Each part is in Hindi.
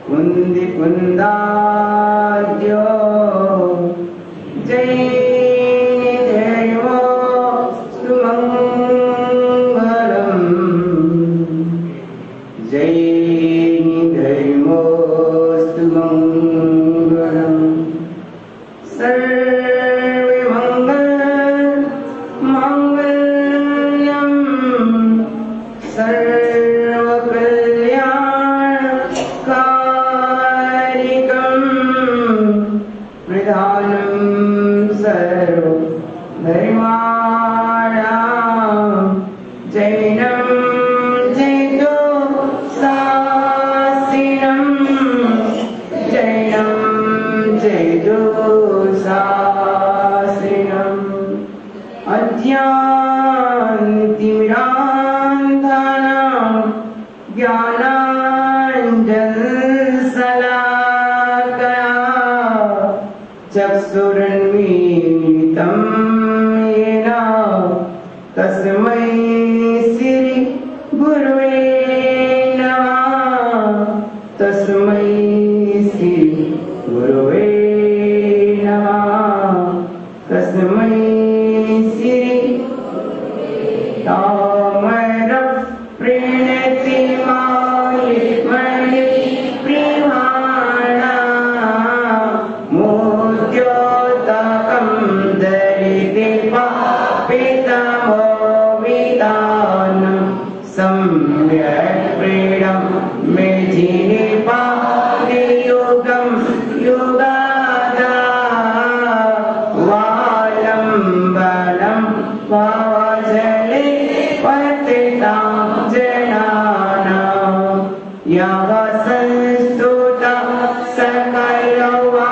कुंदी कुंदाद्यो जय जयो सुमंगलम जय जयो सुमंगलम सर्वे मंगल मंगलम सर्व कल्याणकारिकम प्रधानम सर्व धर्माणां जैनम जैतो शासिनम जैनम जैतो शासिनम अज्ञानतिमिरान्धानां ज्ञानाञ्जनशलाकया चक्षुरुन्मीलितं येन तस्मै श्री गुरुवे नमः तस्मै श्री गुरुवे नमः तस्मै श्री तामर प्रणति मणि प्रिमाणा मोद्योतकं दरिते पापितमो वितानं सम्यक् प्रीणं मेधिनि पादियुगं युगादा वालम्बनं वाजले पतितां जनानां यः संस्तुता सकलवाङ्मये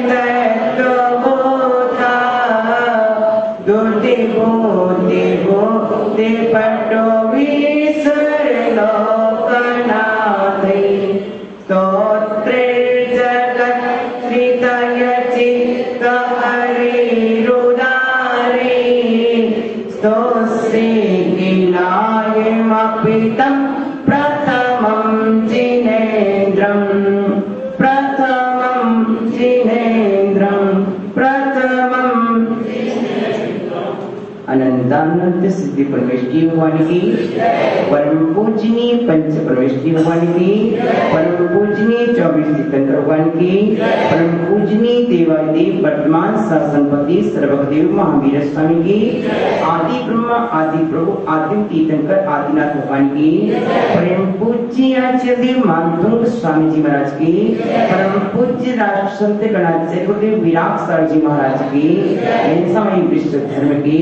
तत्त्वबोधा दुर्दिबुद्धिपटो विसर्लोकनाथे स्तोत्रे जगत्कृतयचित्त हरिरुदारे स्तोत्रे किलायमपितं प्रथमं जिनेन्द्रं प्रथमं अनंतानंद सिद्धि परमेश्वरी भगवान की परम पूजनीय पंच परमेश्वरी भगवान की परम पूजनीय 24 तीर्थंकर भगवान की परम पूजनीय देवादिदेव वर्तमान शासनपति सर्वदेव महावीर स्वामी की आदि ब्रह्मा आदि प्रभु आदि तीर्थंकर आदिनाथ भगवान की परम पूज्य आचार्य मानतुंग स्वामी जी महाराज की परम पूज्य राष्ट्रसंत गणाचार्य गुरुदेव विराट सर जी महाराज की समय विश्व धर्म की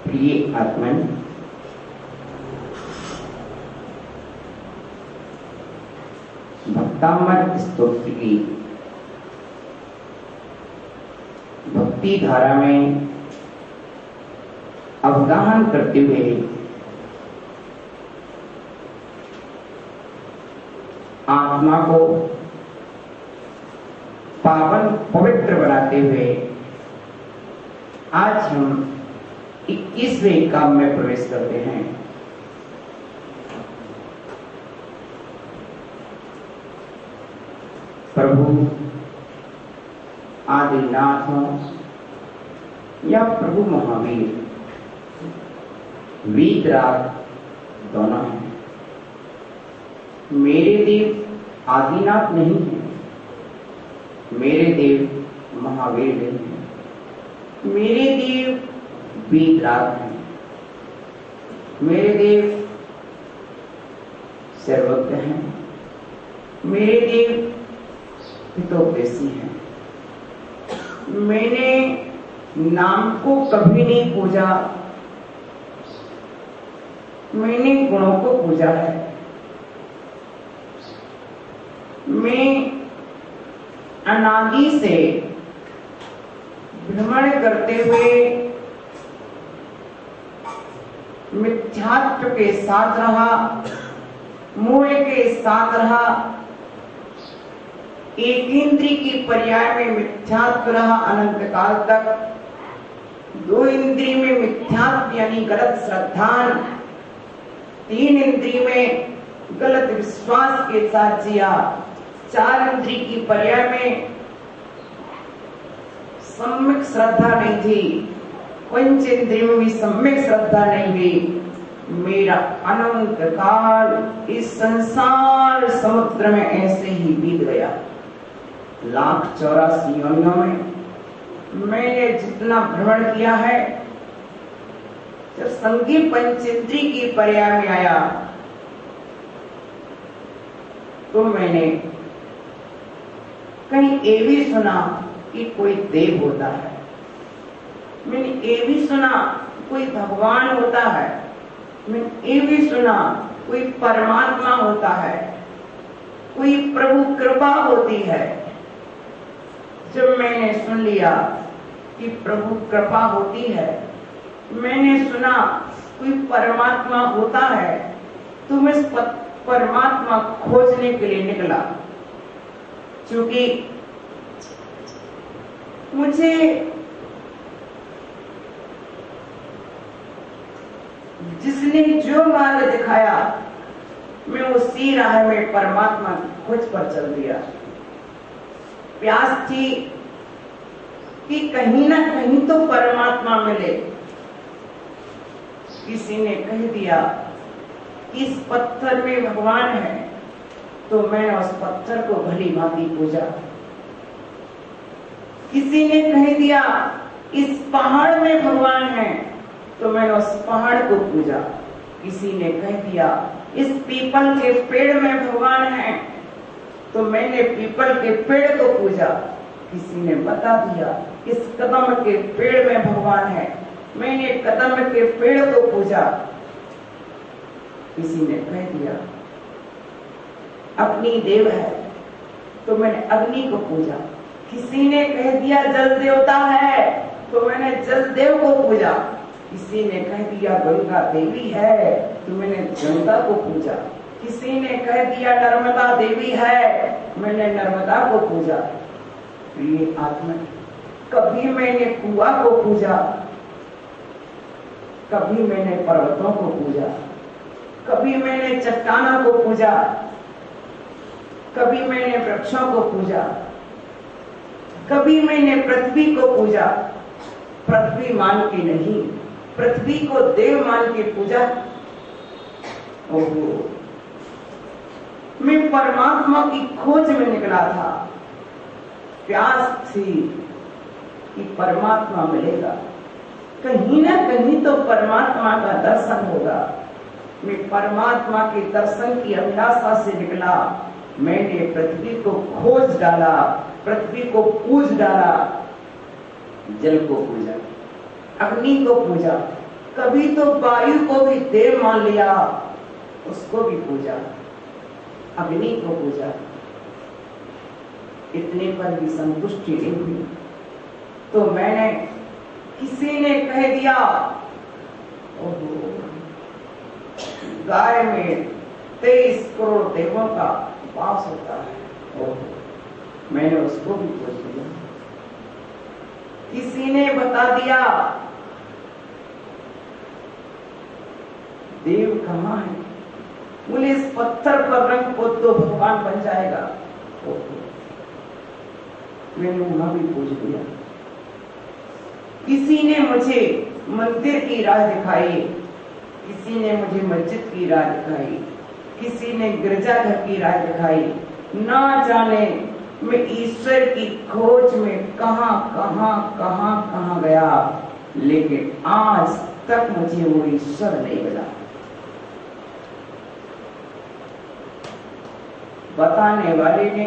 प्रिय आत्मन भक्तामृत स्तोत्र की भक्ति धारा में अवगाहन करते हुए आत्मा को पावन पवित्र बनाते हुए आज हम 21वें काम में प्रवेश करते हैं। प्रभु आदिनाथ या प्रभु महावीर वीतराग दोनों हैं। मेरे देव आदिनाथ नहीं है, मेरे देव महावीर नहीं है, मेरे देव वीतराग हैं, मेरे देव सर्वज्ञ हैं, मेरे देव हितोपदेशी हैं। मैंने नाम को कभी नहीं पूजा, मैंने गुणों को पूजा है। मैं अनादि से भ्रमण करते हुए मिथ्यात्व के साथ रहा, मोह के साथ रहा, एक इंद्रिय की पर्याय में मिथ्यात्व रहा अनंत काल तक। 2 इंद्रिय में मिथ्यात्व यानी गलत श्रद्धा, 3 इंद्रिय में गलत विश्वास के साथ जिया, 4 इंद्रिय की पर्याय में सम्यक श्रद्धा नहीं थी, 5 इंद्रिय में भी सम्यक श्रद्धा नहीं हुई। मेरा अनंत काल इस संसार समुद्र में ऐसे ही बीत गया। 1,84 योनियों में मैंने जितना भ्रमण किया है, जब संगी पंचेंद्रिय की पर्याय में आया तो मैंने कहीं ये भी सुना कि कोई देव होता है, मैंने ये भी सुना कोई भगवान होता है, मैंने ये भी सुना कोई परमात्मा होता है, कोई प्रभु कृपा होती है। जब मैंने सुन लिया कि प्रभु कृपा होती है, मैंने सुना कोई परमात्मा होता है, तो मैं इस परमात्मा खोजने के लिए निकला। क्योंकि मुझे जिसने जो मार्ग दिखाया, मैं उसी राह में परमात्मा खोज पर चल दिया। प्यास थी कि कहीं ना कहीं तो परमात्मा मिले। किसी ने कह दिया कि इस पत्थर में भगवान है, तो मैंने उस पत्थर को भली भांति पूजा। किसी ने कह दिया इस पहाड़ में भगवान है, तो मैंने उस पहाड़ को पूजा। किसी ने कह दिया इस पीपल के पेड़ में भगवान है, तो मैंने पीपल के पेड़ को पूजा। किसी ने बता दिया इस कदम के पेड़ में भगवान है, मैंने कदम के पेड़ को पूजा। किसी ने कह दिया अग्नि देव है, तो मैंने अग्नि को पूजा। किसी ने कह दिया जल देवता है, तो मैंने जल देव को पूजा। किसी ने कह दिया गंगा देवी है, तो मैंने गंगा को पूजा। किसी ने कह दिया नर्मदा देवी है, मैंने नर्मदा को पूजा। ये आत्मा, कभी मैंने कुआं को पूजा, कभी मैंने पर्वतों को पूजा, कभी मैंने चट्टानों को पूजा, कभी मैंने वृक्षों को पूजा, कभी मैंने पृथ्वी को पूजा। पृथ्वी मान के नहीं, पृथ्वी को देव मान के पूजा। ओहो, मैं परमात्मा की खोज में निकला था। प्यास थी कि परमात्मा मिलेगा, कहीं ना कहीं तो परमात्मा का दर्शन होगा। मैं परमात्मा के दर्शन की अभिलाषा से निकला। मैंने पृथ्वी को खोज डाला, पृथ्वी को पूज डाला, जल को पूजा, अग्नि को पूजा, कभी तो वायु को भी देव मान लिया, उसको भी पूजा, अग्नि को पूजा। इतने पर भी संतुष्टि नहीं हुई, तो मैंने, किसी ने कह दिया ओहो, गाय में 23 करोड़ देवों का वास होता है। ओहो, मैंने उसको भी पूछ लिया। किसी ने बता दिया देव कहाँ है, बोले इस पत्थर पर रंग को तो भगवान बन जाएगा। ओहो, मैंने वहां भी पूछ लिया। किसी ने मुझे मंदिर की राह दिखाई, किसी ने मुझे मस्जिद की राह दिखाई, किसी ने गिरजाघर की राह दिखाई। ना जाने मैं ईश्वर की खोज में कहां कहां कहां कहां गया, लेकिन आज तक मुझे वो ईश्वर नहीं मिला। बताने वाले ने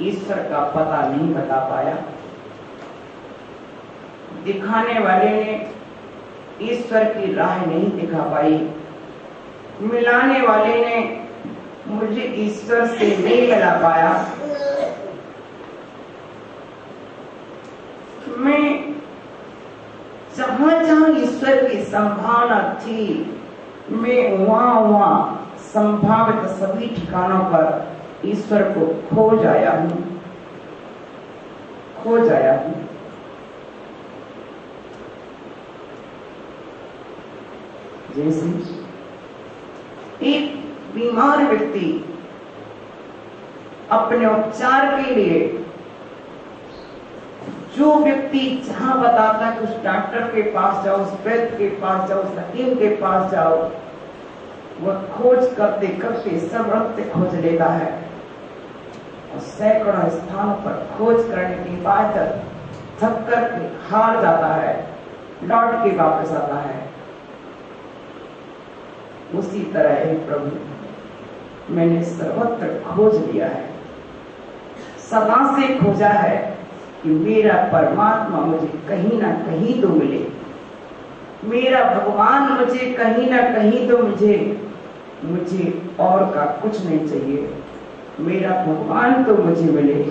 ईश्वर का पता नहीं बता पाया, दिखाने वाले ने ईश्वर की राह नहीं दिखा पाई, मिलाने वाले ने मुझे ईश्वर से नहीं मिला पाया। मैं जहां जहां ईश्वर की संभावना थी, मैं वहां संभावित सभी ठिकानों पर ईश्वर को खोज आया हूं, खोज आया हूं। जैसे एक बीमार व्यक्ति अपने उपचार के लिए जो व्यक्ति जहां बताता है कि उस डॉक्टर के पास जाओ, उस वैद्य के पास जाओ, उस हकीम के पास जाओ, वह खोज करते करते सब रक्त खोज लेता है और सैकड़ों स्थानों पर खोज करने के बाद थक करके हार जाता है, लौट के वापस आता है। उसी तरह है प्रभु, मैंने सर्वत्र खोज लिया है, सदा से खोजा है कि मेरा परमात्मा मुझे कहीं ना कहीं तो मिले, मेरा भगवान मुझे कहीं ना कहीं तो मुझे और का कुछ नहीं चाहिए, मेरा भगवान तो मुझे मिले,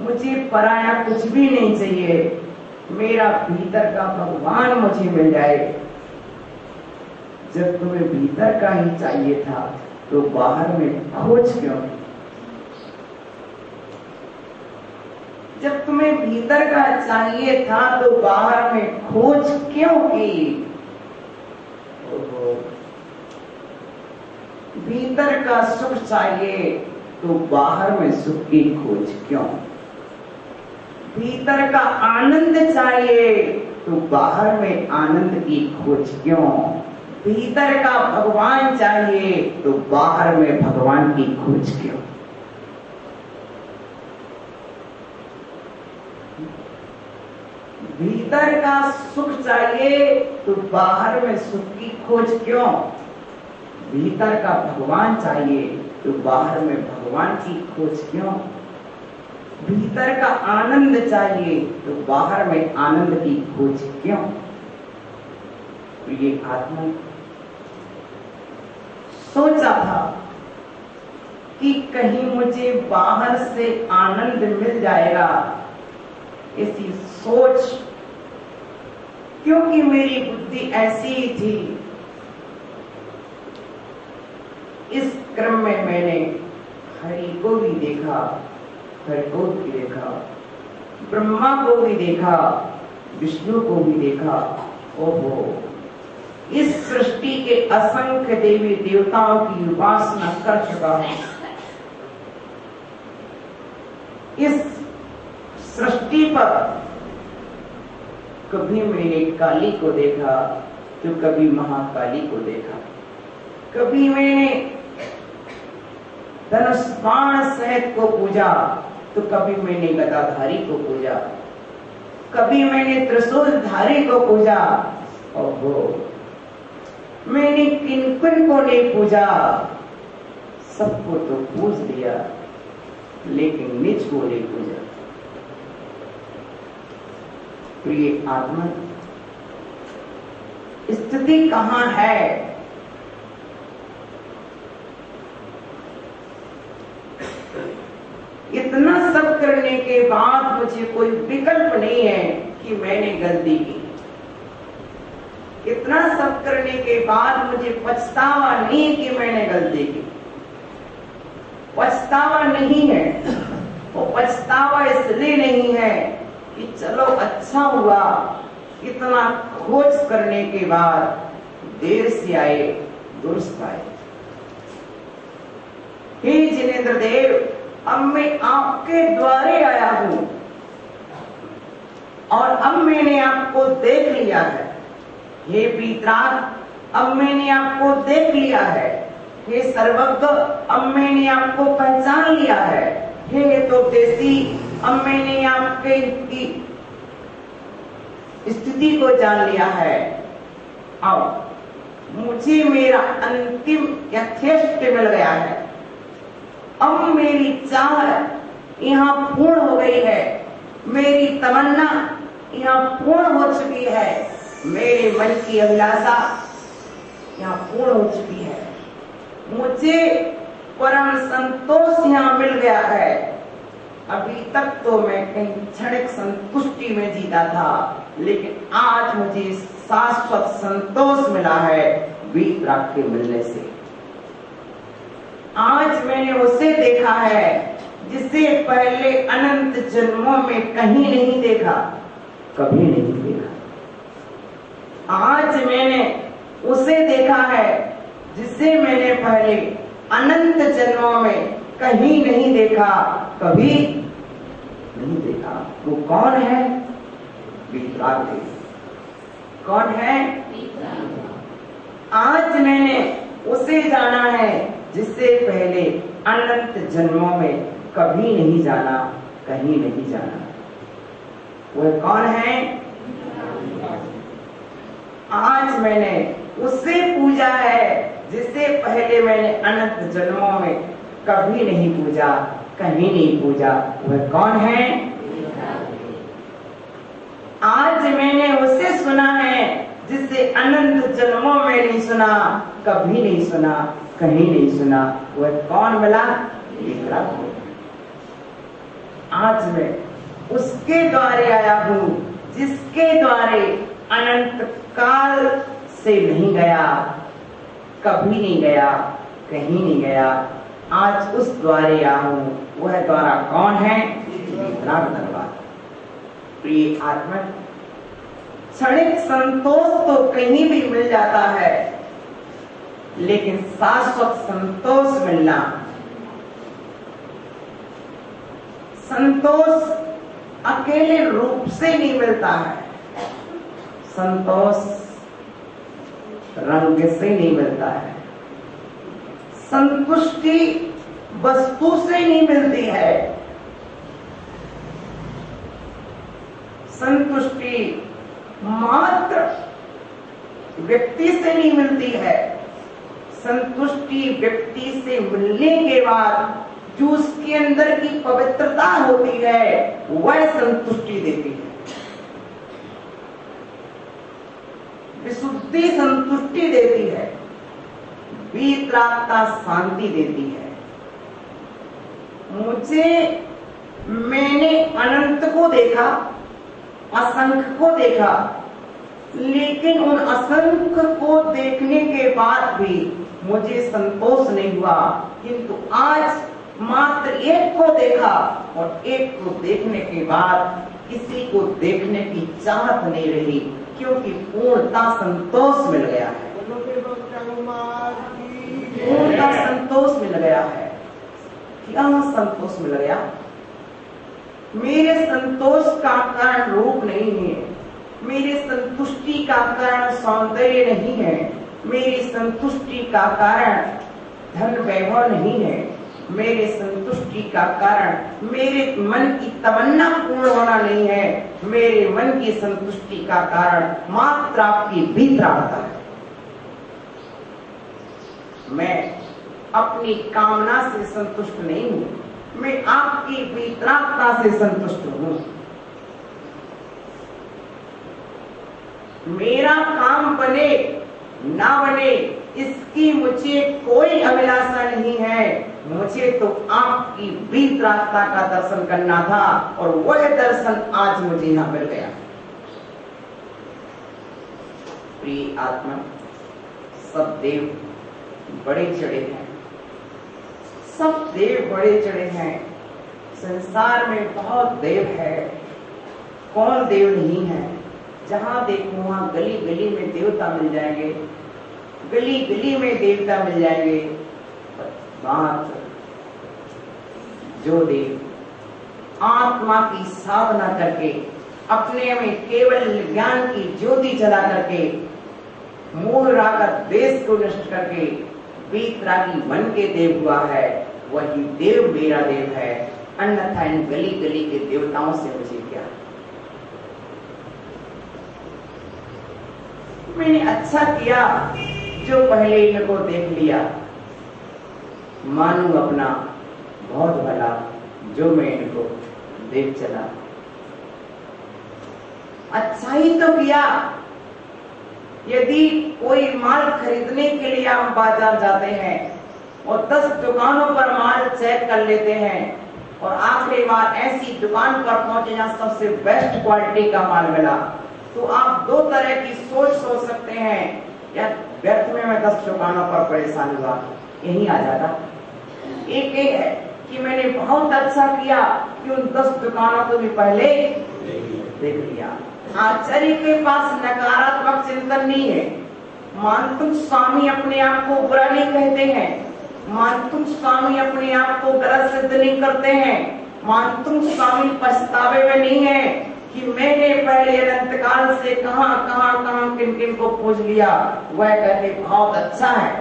मुझे पराया कुछ भी नहीं चाहिए, मेरा भीतर का भगवान मुझे मिल जाए। जब तुम्हें भीतर का ही चाहिए था तो बाहर में खोज क्यों? जब तुम्हें भीतर का चाहिए था तो बाहर में खोज क्यों की? भीतर का सुख चाहिए तो बाहर में सुख की खोज क्यों? भीतर का आनंद चाहिए तो बाहर में आनंद की खोज क्यों? भीतर का भगवान चाहिए तो बाहर में भगवान की खोज क्यों? भीतर का सुख चाहिए तो बाहर में सुख की खोज क्यों? भीतर का भगवान चाहिए तो बाहर में भगवान की खोज क्यों? भीतर का आनंद चाहिए तो बाहर में आनंद की खोज क्यों? ये आत्मा सोचा था कि कहीं मुझे बाहर से आनंद मिल जाएगा, ऐसी सोच, क्योंकि मेरी बुद्धि ऐसी ही थी। इस क्रम में मैंने हरि को भी देखा, हरि को भी देखा, ब्रह्मा को भी देखा, विष्णु को भी देखा। ओहो, इस सृष्टि के असंख्य देवी देवताओं की उपासना कर चुका हूं। इस सृष्टि पर कभी मैंने काली को देखा तो कभी महाकाली को देखा, कभी मैंने धनुष बाण सहित को पूजा तो कभी मैंने गदाधारी को पूजा, कभी मैंने त्रिशूलधारी को पूजा। ओहो, मैंने किन को नहीं पूजा, सबको तो पूज लिया लेकिन निज को नहीं पूजा। प्रिय आत्मा, स्थिति कहां है? इतना सब करने के बाद मुझे कोई विकल्प नहीं है कि मैंने गलती की। इतना सब करने के बाद मुझे पछतावा नहीं कि मैंने गलती की। पछतावा नहीं है, वो पछतावा इसलिए नहीं है कि चलो अच्छा हुआ, इतना खोज करने के बाद देर से आए दुरुस्त आए। हे जिनेंद्र देव, अब मैं आपके द्वारे आया हूं और अब मैंने आपको देख लिया है। हे वीतराग, अब मैंने आपको देख लिया है। हे सर्वज्ञ, अब मैंने आपको पहचान लिया है। हे हितोपदेशी, अब मैंने आपके की स्थिति को जान लिया है। अब मुझे मेरा अंतिम यथेष्ट मिल गया है। अब मेरी चाह यहाँ पूर्ण हो गई है, मेरी तमन्ना यहाँ पूर्ण हो चुकी है, मेरे मन की अभिलाषा यहाँ पूर्ण हो चुकी है। मुझे परम संतोष यहाँ मिल गया है। अभी तक तो मैं कहीं क्षणिक संतुष्टि में जीता था, लेकिन आज मुझे शाश्वत संतोष मिला है वीतराग के मिलने से। आज मैंने उसे देखा है जिसे पहले अनंत जन्मों में कहीं नहीं देखा, कभी नहीं देखा। आज मैंने उसे देखा है जिसे मैंने पहले अनंत जन्मों में कहीं नहीं देखा, कभी नहीं देखा। वो कौन है? वीतराग देव। कौन है? आज मैंने उसे जाना है जिससे पहले अनंत जन्मों में कभी नहीं जाना, कहीं नहीं जाना। वह कौन है? आज मैंने उससे पूजा है जिससे पहले मैंने अनंत जन्मों में कभी नहीं पूजा, कहीं नहीं पूजा। वह कौन है? आज मैंने उसे सुना है जिससे अनंत जन्मों में नहीं सुना, कभी नहीं सुना, कहीं नहीं सुना। वह कौन मिला? आज मैं उसके द्वारे आया हूं जिसके द्वारे अनंत काल से नहीं गया, कभी नहीं गया, कहीं नहीं गया। आज उस द्वारे आया हूं। वह द्वारा कौन है? दरबार। प्रिय आत्मा, क्षणिक संतोष तो कहीं भी मिल जाता है, लेकिन शाश्वत संतोष मिलना, संतोष अकेले रूप से नहीं मिलता है। संतोष रंग से नहीं मिलता है। संतुष्टि वस्तु से नहीं मिलती है। संतुष्टि मात्र व्यक्ति से नहीं मिलती है। संतुष्टि व्यक्ति से मिलने के बाद जो उसके अंदर की पवित्रता होती है, वह संतुष्टि देती है। विशुद्धि संतुष्टि देती है, वीतरागता शांति देती है। मैंने अनंत को देखा, असंख्य को देखा, लेकिन उन असंख्य को देखने के बाद भी मुझे संतोष नहीं हुआ। किंतु आज मात्र एक को देखा और एक को देखने के बाद किसी को देखने की चाहत नहीं रही, क्योंकि पूर्णता संतोष मिल गया है। पूर्णता संतोष मिल गया है। क्या संतोष मिल गया? मेरे संतोष का कारण रूप नहीं है, मेरे संतुष्टि का कारण सौंदर्य नहीं है, मेरी संतुष्टि का कारण धन वैभव नहीं है, मेरे संतुष्टि का कारण मेरे मन की तमन्ना पूर्ण होना नहीं है। मेरे मन की संतुष्टि का कारण मात्र आपकी वीतरागता है। मैं अपनी कामना से संतुष्ट नहीं हूं, मैं आपकी वीतरागता से संतुष्ट हूं। मेरा काम बने ना बने इसकी मुझे कोई अभिलाषा नहीं है। मुझे तो आपकी वीतरागता का दर्शन करना था और वह दर्शन आज मुझे यहां मिल गया। प्रिय आत्मा, सब देव बड़े चढ़े हैं, सब देव बड़े चढ़े हैं। संसार में बहुत देव है, कौन देव नहीं है? जहां देखो वहां गली गली में देवता मिल जाएंगे, गली गली में देवता मिल जाएंगे। बात जो देव आत्मा की साधना करके अपने में केवल ज्ञान की ज्योति जला करके मूल राग देश को नष्ट करके वीतरागी मन के देव हुआ है, वही देव मेरा देव है। अन्यथा इन गली गली के देवताओं से मुझे क्या? मैंने अच्छा किया जो पहले इनको देख लिया, मानू अपना बहुत भला जो मैं इनको देख चला। अच्छा ही तो किया। यदि कोई माल खरीदने के लिए हम बाजार जाते हैं और 10 दुकानों पर माल चेक कर लेते हैं और आखिरी बार ऐसी दुकान पर पहुंचे जहां सबसे बेस्ट क्वालिटी का माल मिला, तो आप दो तरह की सोच सकते हैं, या व्यर्थ में मैं 10 दुकानों पर परेशान हुआ, यही आ जाता। एक है कि मैंने बहुत अच्छा किया कि उन 10 दुकानों को भी पहले देख लिया। आचार्य के पास नकारात्मक चिंतन नहीं है, मानतुम स्वामी अपने आप को बुरा नहीं कहते हैं, मानतुम स्वामी अपने आप को गलत सिद्ध नहीं करते हैं, मानतुम स्वामी पछतावे में नहीं है कि मैंने पहले अनंत काल से कहां किन किन को पूज लिया। वह कहते बहुत अच्छा है,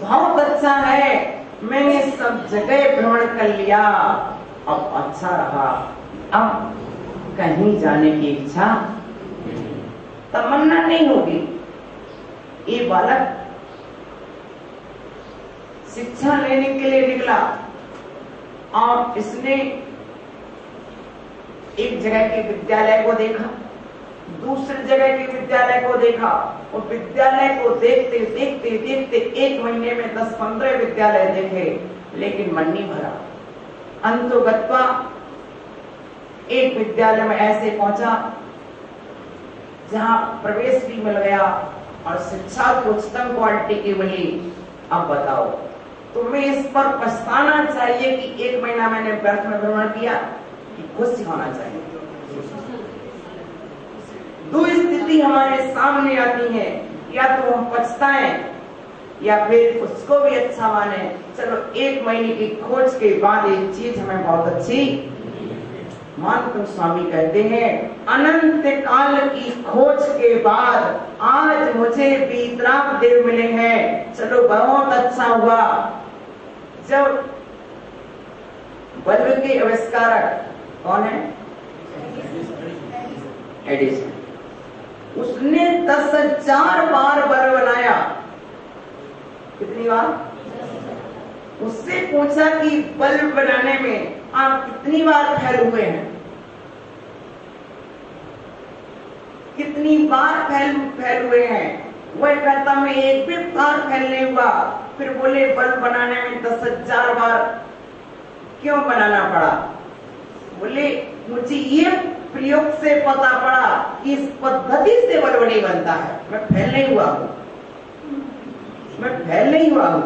बहुत अच्छा है, मैंने सब जगह भ्रमण कर लिया, अब अच्छा रहा, अब कहीं जाने की इच्छा तमन्ना नहीं होगी। ये बालक शिक्षा लेने के लिए निकला और इसने एक जगह के विद्यालय को देखा, दूसरी जगह के विद्यालय को देखा और विद्यालय को देखते देखते देखते 1 महीने में 10-15 विद्यालय देखे, लेकिन मन नहीं भरा। अंतोगत्वा एक विद्यालय में ऐसे पहुंचा जहां प्रवेश भी मिल गया और शिक्षा की उच्चतम क्वालिटी की मिली। अब बताओ तुम्हें इस पर पछताना चाहिए कि 1 महीना मैंने व्यर्थ में भ्रमण किया, कि खुश होना चाहिए? दो स्थिति हमारे सामने आती है, या तो हम पछताएं या फिर उसको भी अच्छा माने। चलो 1 महीने की खोज के बाद एक चीज हमें बहुत अच्छी। मानतुम स्वामी कहते हैं अनंत काल की खोज के बाद आज मुझे वीतराग देव मिले हैं। चलो बहुत अच्छा हुआ। जब बल्ब के आविष्कारक कौन है? एडिसन। उसने 10,000 बार बल्ब बनाया। कितनी बार? उससे पूछा कि बल्ब बनाने में आप कितनी बार फेल हुए हैं, कितनी बार फेल हुए हैं? वह कहता मैं एक भी बार फेल नहीं हुआ। फिर बोले बल्ब बनाने में 10,000 बार क्यों बनाना पड़ा? बोले मुझे ये प्रयोग से पता पड़ा कि इस पद्धति से बल्ब नहीं बनता है। मैं फेल नहीं हुआ हूं, मैं फेल नहीं हुआ हूं,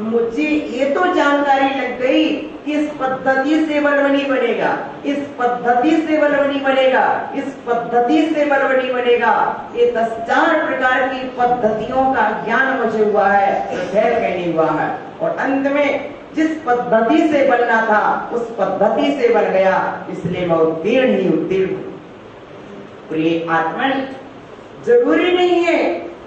मुझे ये तो जानकारी लग गई कि इस पद्धति से बल्ब नहीं बनेगा, इस पद्धति से बल्ब नहीं बनेगा, इस पद्धति से बल्ब नहीं बनेगा। ये 10,000 प्रकार की पद्धतियों का ज्ञान मुझे हुआ है, फेल नहीं हुआ है। और अंत में जिस पद्धति से बनना था उस पद्धति से बन गया, इसलिए मैं उत्तीर्ण ही उत्तीर्ण हूं। प्रिय आत्मन, जरूरी नहीं है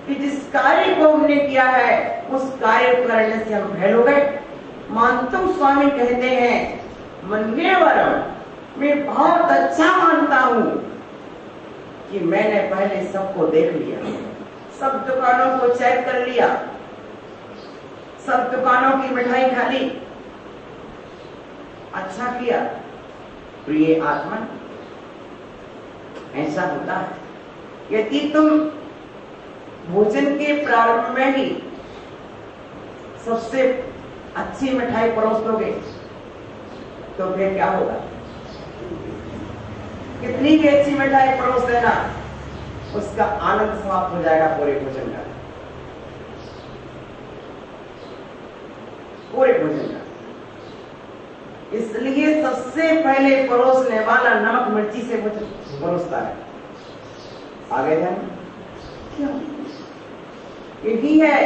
कि जिस कार्य को हमने किया है उस कार्य करने से हम फेल हो गए। मानतुम स्वामी कहते हैं मन्यवरम, मैं बहुत अच्छा मानता हूं कि मैंने पहले सबको देख लिया, सब दुकानों को चेक कर लिया, सब दुकानों की मिठाई खा ली, अच्छा किया। प्रिय आत्मन, ऐसा होता है यदि तुम भोजन के प्रारंभ में ही सबसे अच्छी मिठाई परोस दोगे तो फिर क्या होगा? कितनी भी अच्छी मिठाई परोस देना, उसका आनंद समाप्त हो जाएगा पूरे भोजन का, पूरे भोजन का। इसलिए सबसे पहले परोसने वाला नमक मिर्ची से परोसता है। आगे जाए क्यों? यही है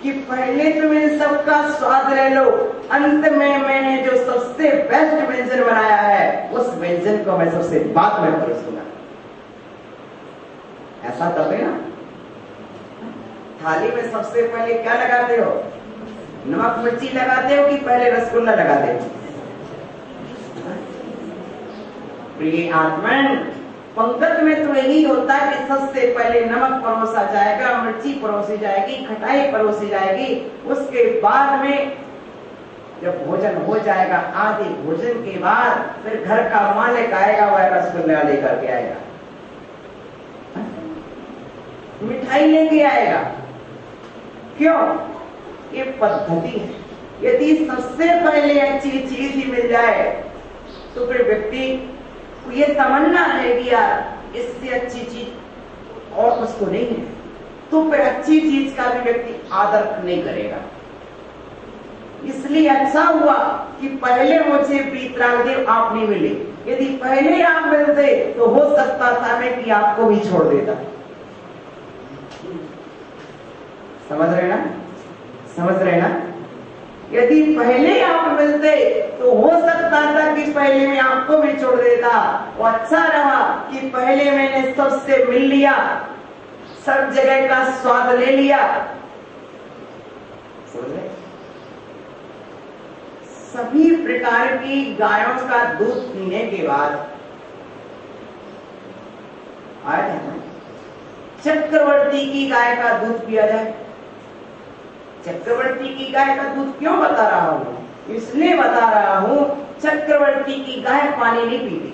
कि पहले तुम इन सबका स्वाद ले लो, अंत में मैंने जो सबसे बेस्ट व्यंजन बनाया है उस व्यंजन को मैं सबसे बाद में परोसूंगा। ऐसा तब है ना? थाली में सबसे पहले क्या लगाते हो? नमक मिर्ची लगाते हो कि पहले रसगुल्ला लगाते हो? प्रिय आत्मन, पंगत में तो यही होता है कि सबसे पहले नमक परोसा जाएगा, मिर्ची परोसी जाएगी, खटाई परोसी जाएगी, उसके बाद में जब भोजन हो जाएगा, आधे भोजन के बाद फिर घर का मालिक आएगा, वह रसगुल्ला लेकर के आएगा, मिठाई लेके आएगा। क्यों? ये पद्धति है। यदि सबसे पहले अच्छी चीज ही मिल जाए तो फिर व्यक्ति को ये तमन्ना रहेगी यार इससे अच्छी चीज और उसको नहीं है, तो फिर अच्छी चीज का भी व्यक्ति आदर नहीं करेगा। इसलिए अच्छा हुआ कि पहले मुझे वीतराग देव आप नहीं मिले, यदि पहले आप मिलते तो हो सकता था मैं कि आपको भी छोड़ देता। समझ रहे ना? समझ रहे ना? यदि पहले आप मिलते तो हो सकता था कि पहले मैं आपको भी छोड़ देता। वो अच्छा रहा कि पहले मैंने सबसे मिल लिया, सब जगह का स्वाद ले लिया। समझे? सभी प्रकार की गायों का दूध पीने के बाद आया था चक्रवर्ती की गाय का दूध पिया जाए। चक्रवर्ती की गाय का दूध क्यों बता रहा हूं? इसलिए बता रहा हूं, चक्रवर्ती की गाय पानी नहीं पीती।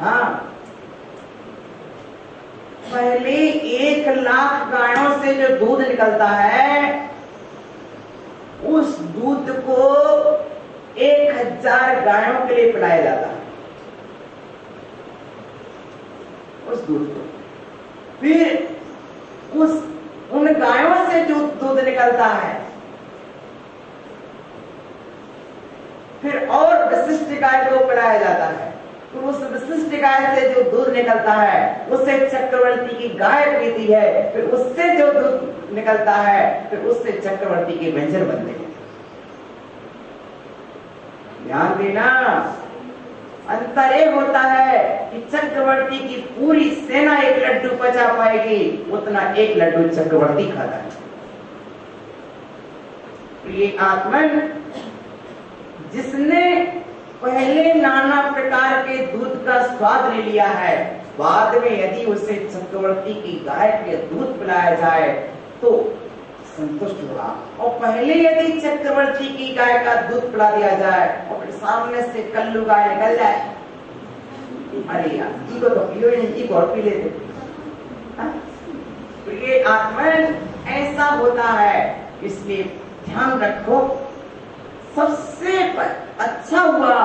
हाँ, पहले 1,00,000 गायों से जो दूध निकलता है, उस दूध को 1,000 गायों के लिए पिलाया जाता है। उस दूध को फिर उन गायों से जो दूध निकलता है, फिर और विशिष्ट गाय को पिलाया जाता है। तो उस विशिष्ट गाय से जो दूध निकलता है उससे चक्रवर्ती की गाय पीती है। फिर उससे जो दूध निकलता है फिर उससे चक्रवर्ती के व्यंजन बनते हैं। ध्यान देना, अंतर ये होता है कि चक्रवर्ती की पूरी सेना एक लड्डू पचा पाएगी, उतना एक लड्डू चक्रवर्ती खाता है। प्रिय आत्मन, जिसने पहले नाना प्रकार के दूध का स्वाद ले लिया है, बाद में यदि उसे चक्रवर्ती की गाय के दूध पिलाया जाए तो संतुष्ट होगा। और पहले यदि चक्रवर्ती की गाय का दूध पिला दिया जाए और फिर सामने से कल्लू गाय निकल जाए, अरे यार इको तो पियो नहीं, इको और पी लेते। तो ये आत्मन ऐसा होता है, इसलिए ध्यान रखो। सबसे अच्छा हुआ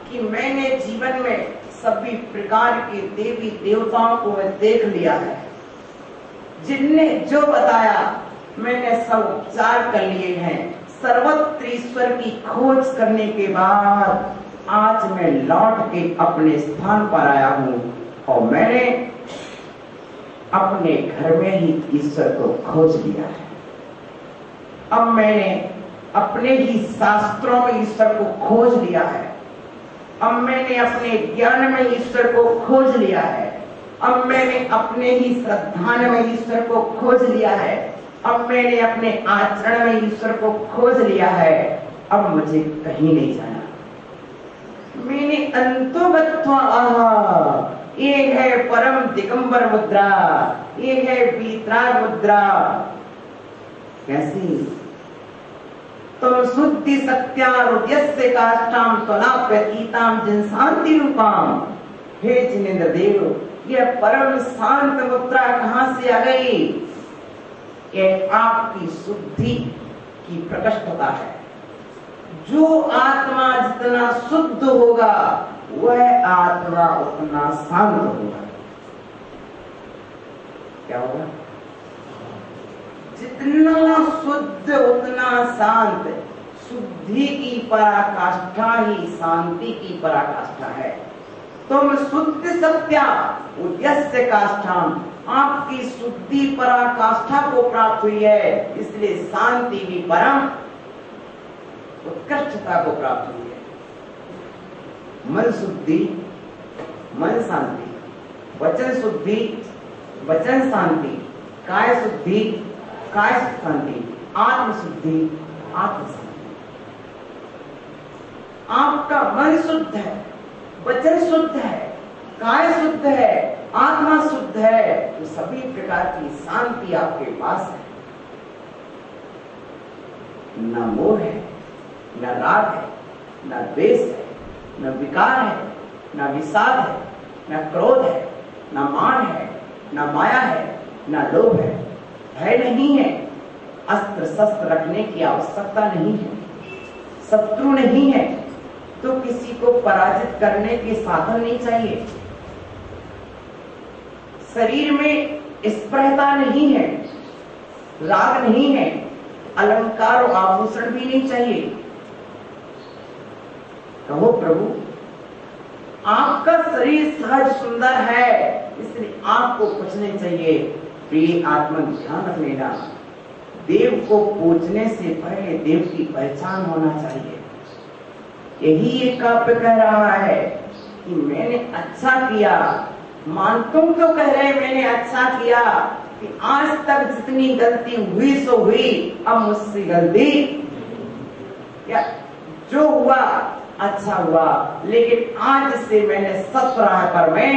कि मैंने जीवन में सभी प्रकार के देवी देवताओं को मैं देख लिया है। जिनने जो बताया मैंने सब उपचार कर लिए हैं। सर्वत्र ईश्वर की खोज करने के बाद आज मैं लौट के अपने स्थान पर आया हूं और मैंने अपने घर में ही ईश्वर को खोज लिया है। अब मैंने अपने ही शास्त्रों में ईश्वर को खोज लिया है। अब मैंने अपने ज्ञान में ईश्वर को खोज लिया है। अब मैंने अपने ही श्रद्धा में ईश्वर को खोज लिया है। अब मैंने अपने आचरण में ईश्वर को खोज लिया है। अब मुझे कहीं नहीं जाना। मैंने अंतोगत्वा आहा, ये है परम दिगंबर मुद्रा, ये है वीतराग मुद्रा। कैसी? तुम शुद्धि सत्यारुद्यस्य काष्ठाम त्वनाप्यतीताम जिन शांति रूपाम। हे जिनेन्द्र देव, यह परम शांत मुद्रा कहां से आ गई? ये आपकी शुद्धि की प्रकटता है। जो आत्मा जितना शुद्ध होगा वह आत्मा उतना शांत होगा। क्या होगा? जितना शुद्ध उतना शांत। शुद्धि की पराकाष्ठा ही शांति की पराकाष्ठा है। तुम शुद्ध सत्या उद्यस्य काष्ठाम, आपकी शुद्धि पराकाष्ठा को प्राप्त हुई है, इसलिए शांति भी परम उत्कृष्टता को प्राप्त हुई है। मन शुद्धि, मन शांति, वचन शुद्धि, वचन शांति, काय शुद्धि, काय शांति, आत्म शुद्धि, आत्म शांति। आपका मन शुद्ध है, वचन शुद्ध है, काय शुद्ध है, आत्मा शुद्ध है, तो सभी प्रकार की शांति आपके पास है। न मोह है, न राग है, न द्वेष है, न विकार है, न विषाद है, न क्रोध है, न मान है, न माया है, न लोभ है, भय नहीं है, अस्त्र शस्त्र रखने की आवश्यकता नहीं है, शत्रु नहीं है, तो किसी को पराजित करने के साधन नहीं चाहिए। शरीर में स्पर्धता नहीं है, राग नहीं है, अलंकार और आभूषण भी नहीं चाहिए। कहो प्रभु, आपका शरीर सहज सुंदर है, इसलिए आपको कुछ नहीं चाहिए। प्रिय आत्मा ध्यान रख लेना, देव को पूजने से पहले देव की पहचान होना चाहिए। यही ये काव्य कह रहा है कि मैंने अच्छा किया। मान तुम तो कह रहे मैंने अच्छा किया कि आज तक जितनी गलती हुई सो हुई, अब मुझसे गलती या जो हुआ अच्छा हुआ, लेकिन आज से मैंने सत राह पर मैं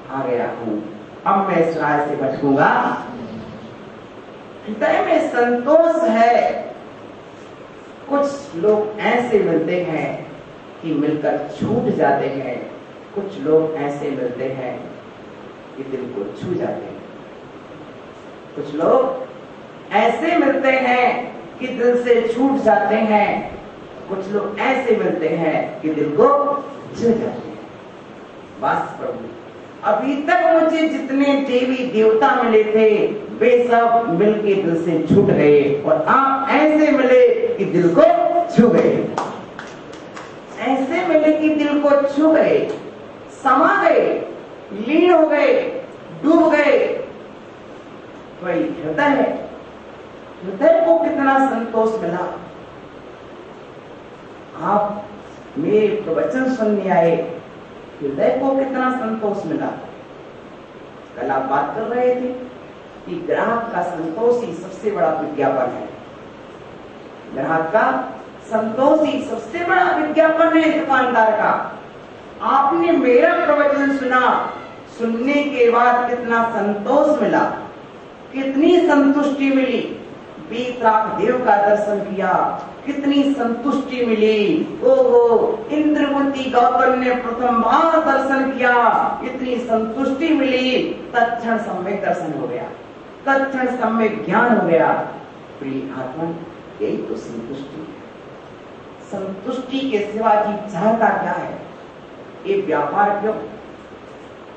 आ गया हूं, अब मैं इस राह से भटकूंगा। हृदय में संतोष है। कुछ लोग ऐसे मिलते हैं कि मिलकर छूट जाते हैं, कुछ लोग ऐसे मिलते हैं कि दिल को छू जाते हैं। कुछ लोग ऐसे मिलते हैं कि दिल से छूट जाते हैं, कुछ लोग ऐसे मिलते हैं कि दिल को छू जाते हैं। बस प्रभु, अभी तक मुझे जितने देवी देवता मिले थे वे सब मिलके दिल से छूट गए, और आप ऐसे मिले कि दिल को छू गए। ऐसे मिले कि दिल को छू गए, समा गए, लीन हो गए, डूब गए। वही हृदय है। हृदय को कितना संतोष मिला। आप मेरे प्रवचन सुनने आए, हृदय को कितना संतोष मिला। कल आप बात कर रहे थे कि ग्राहक का संतोष ही सबसे बड़ा विज्ञापन है। ग्राहक का संतोष ही सबसे बड़ा विज्ञापन है दुकानदार का। आपने मेरा प्रवचन सुना, सुनने के बाद कितना संतोष मिला, कितनी संतुष्टि मिली। वीतराग देव का दर्शन किया, कितनी संतुष्टि मिली। ओहो, इंद्रवती गौतम ने प्रथम बार दर्शन किया, इतनी संतुष्टि मिली। तत्क्षण सम्यक दर्शन हो गया, तत्क्षण सम्यक ज्ञान हो गया। प्रिय आत्मा, यही तो संतुष्टि है। संतुष्टि के सिवा की चाहता क्या है? ये व्यापार क्यों,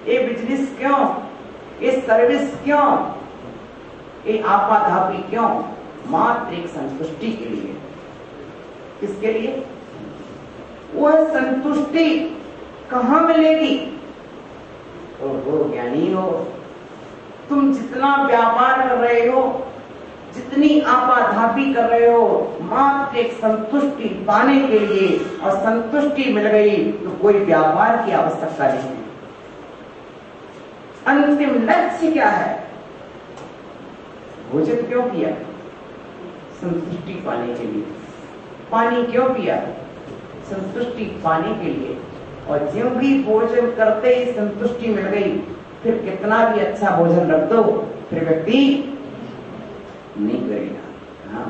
ये बिजनेस क्यों, ये सर्विस क्यों, ये आपाधापी क्यों? मात्र एक संतुष्टि के लिए। किसके लिए? वह संतुष्टि कहां मिलेगी? ओहो ज्ञानी हो, तुम जितना व्यापार कर रहे हो, जितनी आपाधापी कर रहे हो, मात्र एक संतुष्टि पाने के लिए, और संतुष्टि मिल गई तो कोई व्यापार की आवश्यकता नहीं है। अंतिम लक्ष्य क्या है? भोजन क्यों किया? संतुष्टि पाने के लिए। पानी क्यों पिया? संतुष्टि पाने के लिए। और ज्यों भी भोजन करते ही संतुष्टि मिल गई, फिर कितना भी अच्छा भोजन रख दो, फिर व्यक्ति नहीं करेगा। हाँ,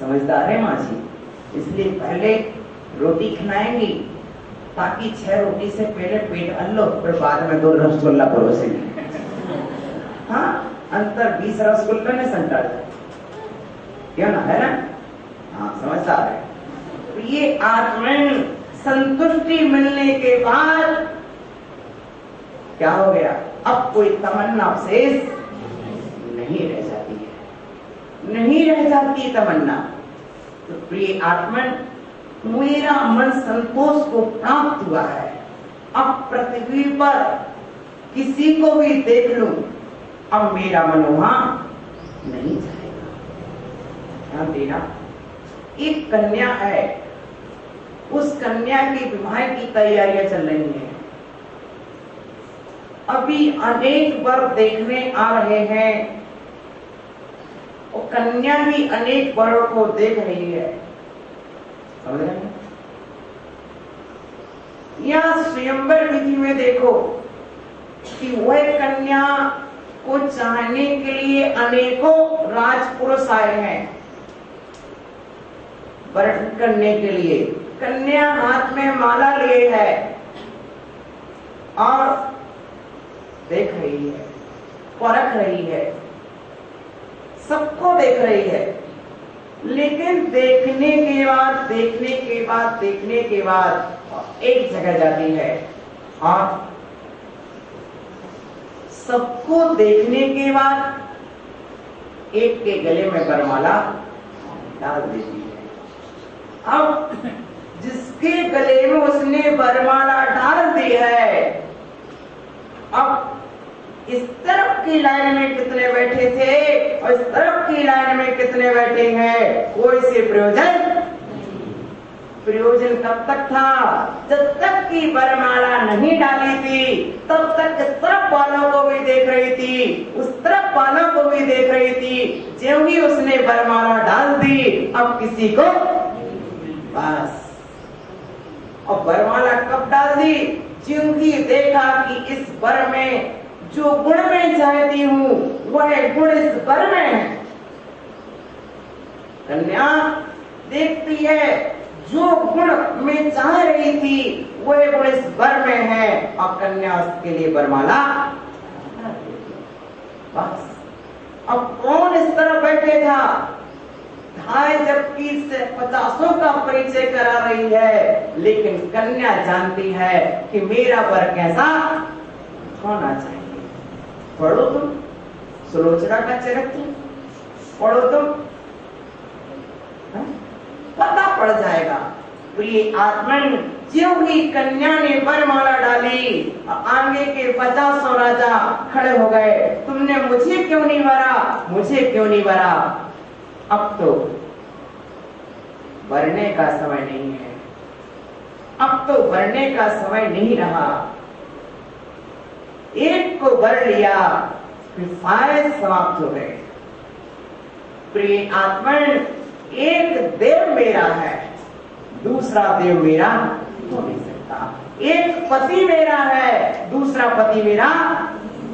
समझदार है माँ जी। इसलिए पहले रोटी खिलाएंगी ताकि 6 रोटी से पहले पेट भर लो, फिर बाद में 2 रसगुल्ला परोसेंगे। हाँ, अंतर 20 रसगुल्ला में संटा जाए, क्यों ना, है ना? हाँ, समझदार है। तो ये आत्मन संतुष्टि मिलने के बाद क्या हो गया? अब कोई तमन्ना शेष नहीं रह जाती है, नहीं रह जाती तमन्ना। तो प्रिय आत्मन, मेरा मन संतोष को प्राप्त हुआ है। अब पृथ्वी पर किसी को भी देख लूं, अब मेरा मन वहां नहीं जाएगा। ध्यान देना, एक कन्या है, उस कन्या की विवाह की तैयारियां चल रही हैं। अभी अनेक वर देखने आ रहे हैं, और कन्या भी अनेक वरों को देख रही है। समझ रहे हैं? या स्वयंवर विधि में देखो कि वह कन्या को चाहने के लिए अनेकों राजपुरुष आए हैं वरण करने के लिए। कन्या हाथ में माला लिए है और देख रही है, परख रही है, सबको देख रही है। लेकिन देखने के बाद एक जगह जाती है और सबको देखने के बाद एक के गले में वरमाला डाल देती है। अब जिसके गले में उसने वरमाला डाल दी है। अब इस तरफ की लाइन में कितने बैठे थे और इस तरफ की लाइन में कितने बैठे हैं, कोई से प्रयोजन कब तक था? जब तक की वरमाला नहीं डाली थी तब तक इस तरफ वालों को भी देख रही थी, उस तरफ वालों को भी देख रही थी। ज्यों ही उसने वरमाला डाल दी, अब किसी को बस। अब वरमाला कब डाल दी? ज्यों ही देखा कि इस वर में जो गुण मैं चाहती हूँ वह गुण इस वर में है। कन्या देखती है जो गुण मैं चाह रही थी वह गुण इस वर में है, और कन्या उसके लिए वरमाला बस। अब कौन इस तरह बैठे था? ढाई जबकि से 50 का परिचय करा रही है, लेकिन कन्या जानती है कि मेरा वर कैसा होना चाहिए। पढ़ो तुम सुलोचना का चरित्र, पढ़ो तुम, पता पड़ जाएगा। प्रिय आत्मन, ज्यों ही कन्या ने वरमाला डाली, आगे के 50 राजा खड़े हो गए। तुमने मुझे क्यों नहीं वरा, मुझे क्यों नहीं वरा? अब तो वरने का समय नहीं है, अब तो वरने का समय नहीं रहा। एक को वर लिया, फिर सारे समाप्त हो गए। प्रिय आत्मन, एक देव मेरा है, दूसरा देव मेरा हो नहीं सकता। एक पति मेरा है, दूसरा पति मेरा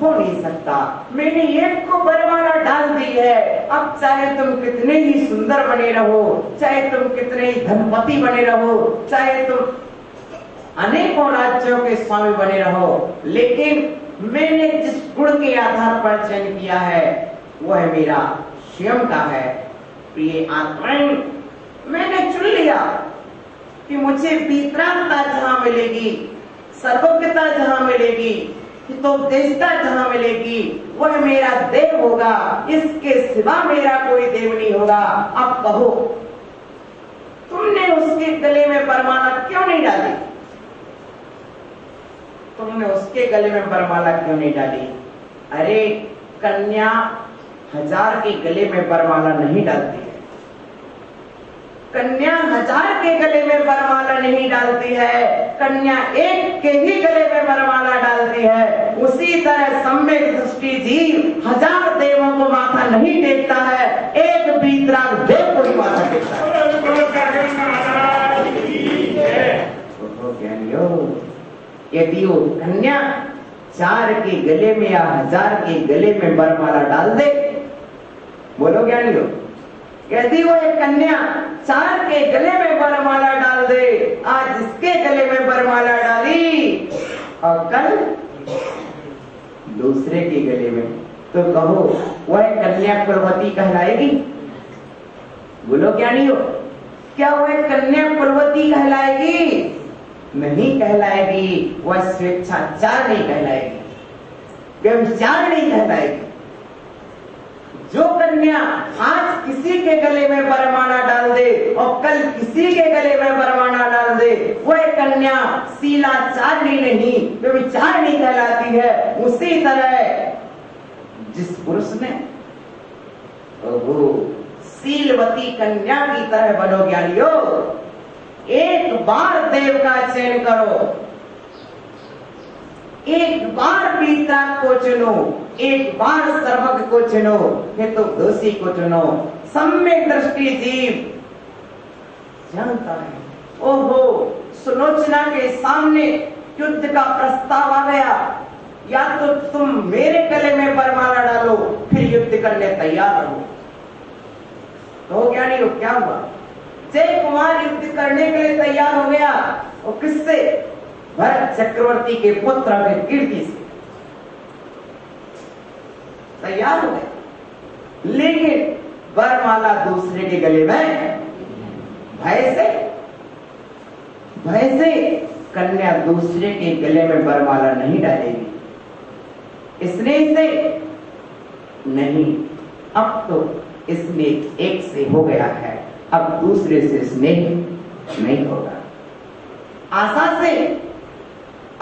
हो नहीं सकता। मैंने एक को वरमाला डाल दी है, अब चाहे तुम कितने ही सुंदर बने रहो, चाहे तुम कितने ही धनपति बने रहो, चाहे तुम अनेकों राज्यों के स्वामी बने रहो, लेकिन मैंने जिस गुण के आधार पर चयन किया है वह मेरा स्वयं का है। प्रिय आत्मन, मैंने चुन लिया कि मुझे वित्रांता जहां मिलेगी, सर्वज्ञता जहां मिलेगी, हितोपदेशता जहां मिलेगी, वह मेरा देव होगा। इसके सिवा मेरा कोई देव नहीं होगा। अब कहो, तुमने उसके गले में वरमाला क्यों नहीं डाली? तुमने उसके गले में वरमाला क्यों नहीं डाली? अरे कन्या 1000 के गले में वरमाला नहीं डालती है, कन्या 1000 के गले में वरमाला नहीं डालती है, कन्या एक के ही गले में वरमाला डालती है। उसी तरह सम्यक दृष्टि जीव 1000 देवों को माथा नहीं टेकता है, एक वीतराग देव को ही माथा टेकता है। यदि वो कन्या 4 के गले में या 1000 के गले में वरमाला डाल दे, बोलो ज्ञानियों, यदि वो एक कन्या 4 के गले में वरमाला डाल दे, आज इसके गले में वरमाला डाली और कल दूसरे के गले में, तो कहो वह कन्या कुलवती कहलाएगी? बोलो ज्ञानियों, क्या वह कन्या कुलवती कहलाएगी? नहीं कहलाएगी। वह स्वेच्छाचार नहीं कहलाएगी, व्यभिचार नहीं कहलाएगी। जो कन्या आज किसी के गले में वरमाला डाल दे और कल किसी के गले में वरमाला डाल दे, वह कन्या शीलाचारणी नहीं, व्यभिचारिणी कहलाती है। उसी तरह जिस पुरुष ने वो शीलवती कन्या की तरह बनो ज्ञानियों, एक बार देव का चयन करो, एक बार वीतराग को चुनो, एक बार सर्वज्ञ को चुनो, फिर तो दोषी को चुनो। सम्यक दृष्टि जीव जानता है। ओहो, सुलोचना के सामने युद्ध का प्रस्ताव आ गया, या तो तुम मेरे गले में वरमाला डालो फिर युद्ध करने तैयार रहो। तो ज्ञानी लोग क्या हुआ? जय कुमार युद्ध करने के लिए तैयार हो गया, और किससे? भरत चक्रवर्ती के पुत्र कीर्ति से तैयार हो गए, लेकिन वरमाला दूसरे के गले में भय से कन्या दूसरे के गले में वरमाला नहीं डालेगी। स्नेह से नहीं, अब तो स्नेह एक से हो गया है, अब दूसरे से स्नेह नहीं होगा। आशा से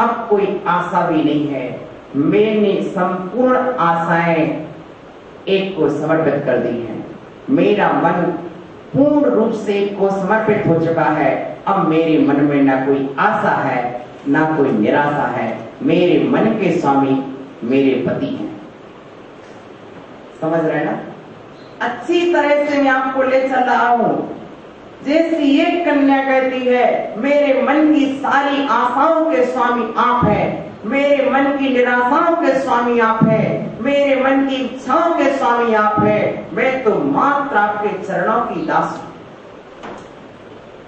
अब कोई आशा भी नहीं है। मैंने संपूर्ण आशाएं एक को समर्पित कर दी हैं। मेरा मन पूर्ण रूप से एक को समर्पित हो चुका है। अब मेरे मन में ना कोई आशा है ना कोई निराशा है। मेरे मन के स्वामी मेरे पति हैं। समझ रहे ना? अच्छी तरह से मैं आपको ले चल रहा हूं। जैसी एक कन्या कहती है, मेरे मन की सारी आशाओं के स्वामी आप हैं, मेरे मन की निराशाओं के स्वामी आप हैं, मेरे मन की इच्छाओं के स्वामी आप हैं, मैं तो मात्र आपके चरणों की दास हूं।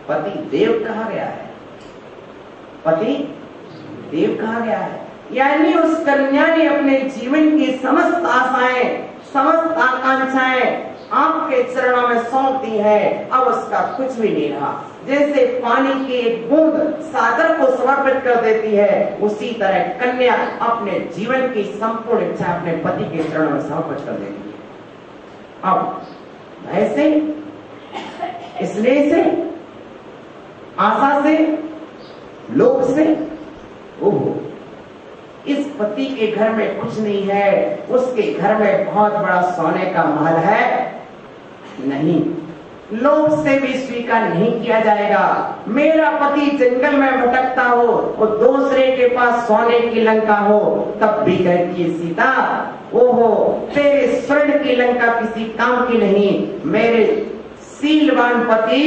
पति देव कहा गया है, पति देव कहा गया है। यानी उस कन्या ने अपने जीवन की समस्त आशाएं, समस्त आकांक्षाएं आपके चरणों में सौंप दी है। अब उसका कुछ भी नहीं रहा। जैसे पानी की एक बूंद सागर को समर्पित कर देती है, उसी तरह कन्या अपने जीवन की संपूर्ण इच्छा अपने पति के चरणों में समर्पित कर देती है। अब ऐसे इसलिए से आशा से, लोभ से, ओहो इस पति के घर में कुछ नहीं है, उसके घर में बहुत बड़ा सोने का महल है, नहीं, लोभ से भी स्वीकार नहीं किया जाएगा। मेरा पति जंगल में भटकता हो और दूसरे के पास सोने की लंका हो, तब भी कहती है सीता, ओहो तेरे स्वर्ण की लंका किसी काम की नहीं, मेरे शीलवान पति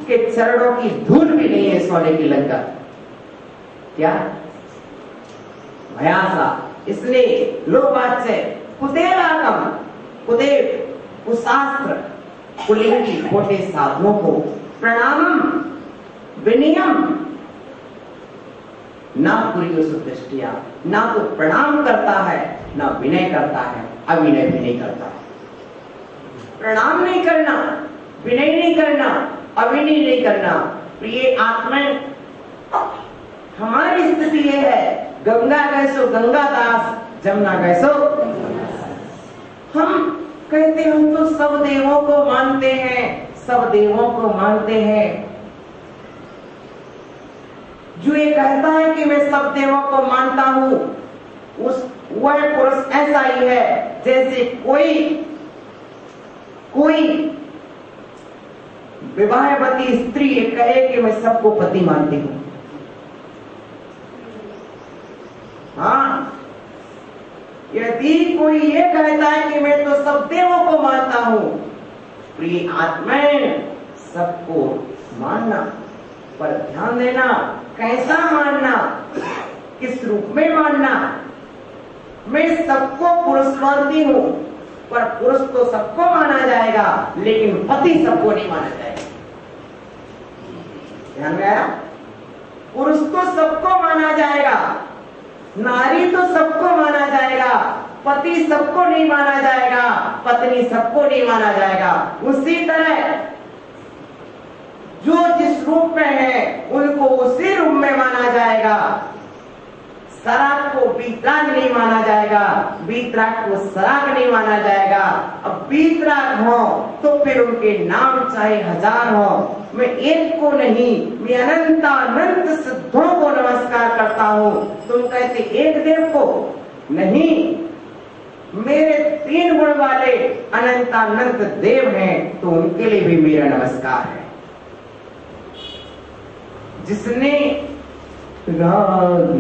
के चरणों की धूल भी नहीं है सोने की लंका। क्या भयासा? इसलिए लोभात से कुदेलाकम, कुदेव कुशास्त्र कुलिंगी खोटे साधनों को प्रणामम विनियम ना पूरी दृष्टिया, ना तो प्रणाम करता है ना विनय करता है, अविनय भी नहीं करता है। प्रणाम नहीं करना, विनय नहीं करना, अविनय नहीं करना। प्रिय आत्मा, हमारी स्थिति ये है, गंगा गए सो गंगा दास, जमुना गए सो। हम कहते हम तो सब देवों को मानते हैं, सब देवों को मानते हैं। जो ये कहता है कि मैं सब देवों को मानता हूं, वह पुरुष ऐसा ही है जैसे कोई विवाहवती स्त्री कहे कि मैं सबको पति मानती हूं। हाँ, यदि कोई ये कहता है कि मैं तो सब देवों को मानता हूं, प्रिय आत्मा सबको मानना, पर ध्यान देना कैसा मानना, किस रूप में मानना। मैं सबको पुरुष मानती हूं, पर पुरुष तो सबको माना जाएगा, लेकिन पति सबको नहीं माना जाएगा। ध्यान में आया? पुरुष तो सबको माना जाएगा, नारी तो सबको माना जाएगा, पति सबको नहीं माना जाएगा, पत्नी सबको नहीं माना जाएगा। उसी तरह जो जिस रूप में है उनको उसी रूप में माना जाएगा। सराग को बीतराग नहीं माना जाएगा, बीतराग को सराग नहीं माना जाएगा। अब बीतराग हो तो फिर उनके नाम चाहे 1000 हो, मैं एक को नहीं, मैं अनंत सिद्धों को नमस्कार करता हूँ। तुम कहते एक देव को नहीं, मेरे 3 गुण वाले अनंत देव हैं, तो उनके लिए भी मेरा नमस्कार है। जिसने राग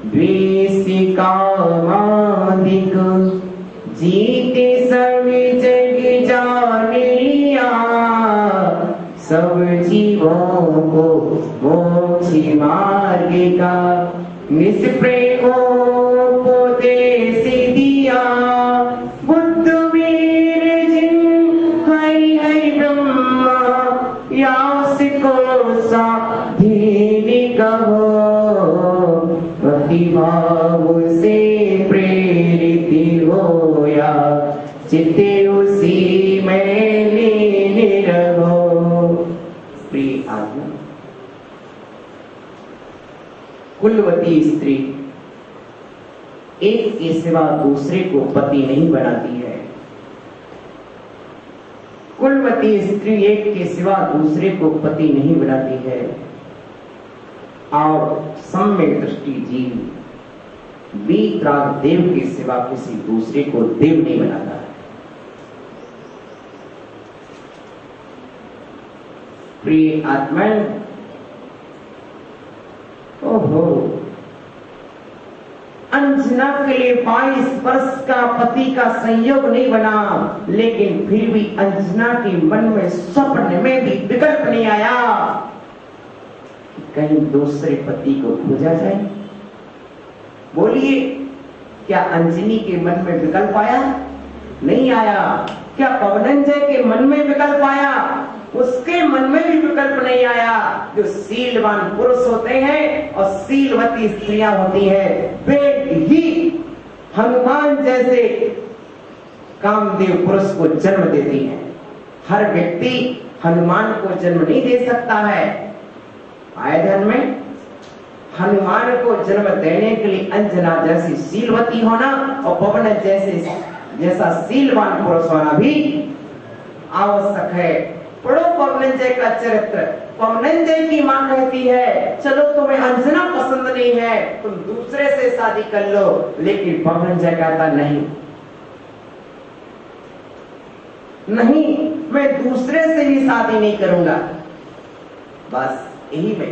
द्वेष कामादिक जीते सभी जग जान लिया, सब जीवों को मोक्ष मार्ग का निष्प्रेम उपदेश दिया। बुद्ध वीर जिन हरि हरि ब्रह्मा यास को साधीनि कहो, भक्तिभाव से प्रेरित होया, चित्ते उसी में लीन रहो। प्रिय आत्मा, कुलवती स्त्री एक के सिवा दूसरे को पति नहीं बनाती है। कुलवती स्त्री एक के सिवा दूसरे को पति नहीं बनाती है। और सम्यक दृष्टि जीव वीतराग देव के सिवा किसी दूसरे को देव नहीं बनाता। प्रिय आत्मा, ओहो, अंजना के लिए 22 वर्ष का पति का संयोग नहीं बना, लेकिन फिर भी अंजना के मन में स्वप्न में भी विकल्प नहीं आया कि कहीं दूसरे पति को खोजा जाए। बोलिए, क्या अंजनी के मन में विकल्प आया? नहीं आया। क्या पवनंजय के मन में विकल्प आया? उसके मन में भी विकल्प नहीं आया। जो शीलवान पुरुष होते हैं और शीलवती स्त्रियां होती हैं, वे ही हनुमान जैसे कामदेव पुरुष को जन्म देती हैं। हर व्यक्ति हनुमान को जन्म नहीं दे सकता है। आए ध्यान में, हनुमान को जन्म देने के लिए अंजना जैसी शीलवती होना और पवन जैसा शीलवान पुरुष होना भी आवश्यक है। पढ़ो पवनंजय का चरित्र। पवनंजय की मां कहती है, चलो तुम्हें अंजना पसंद नहीं है, तुम दूसरे से शादी कर लो, लेकिन पवनंजय कहता नहीं, मैं दूसरे से भी शादी नहीं करूंगा। बस यही मैं